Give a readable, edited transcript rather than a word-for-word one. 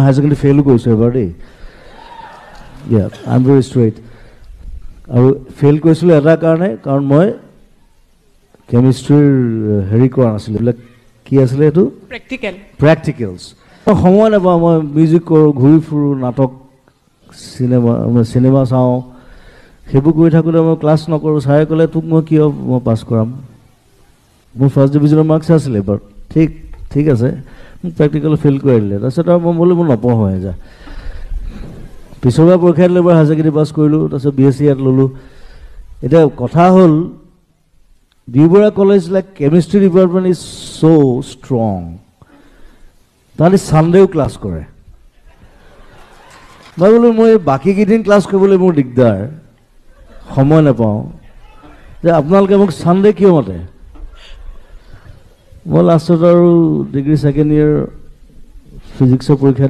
higher secondary failure কৰিছোঁ এবাৰ দেই আই এম ভেৰি ষ্ট্ৰেইট আৰু ফেইল কৰিছিলোঁ এটা কাৰণে কাৰণ মই কেমিষ্ট্ৰিৰ হেৰি কৰা নাছিলোঁ এইবিলাক কি আছিলে এইটো প্ৰেক্টিকেলছ মই সময় নাপাওঁ মই মিউজিক কৰোঁ ঘূৰি ফুৰোঁ নাটক চিনেমা চাওঁ সেইবোৰ কৰি থাকোঁতে মই ক্লাছ নকৰোঁ ছাৰে ক'লে তোক মই কিয় মই পাছ কৰাম মোৰ ফাৰ্ষ্ট ডিভিজনৰ মাৰ্কছ আছিলে বাট ঠিক আছে মোক প্ৰেক্টিকেল ফেইল কৰি দিলে তাৰপিছত আৰু মই বোলো মই নপঢ়োঁ যা পিছৰবাৰ পৰীক্ষা দিলে এবাৰ হায়াৰ ছেকেণ্ডেৰী পাছ কৰিলোঁ তাৰপিছত BSc ইয়াত ল'লোঁ এতিয়া কথা হ'ল B Barooah college like chemistry department is so' strong তাহাঁতি ছানডেও ক্লাছ কৰে মই বোলো মই বাকীকেইদিন ক্লাছ কৰিবলৈ মোৰ দিগদাৰ সময় নাপাওঁ যে আপোনালোকে মোক ছানডে কিয় মাতে মই লাষ্টত আৰু ডিগ্ৰী ছেকেণ্ড ইয়েৰ ফিজিক্সৰ পৰীক্ষা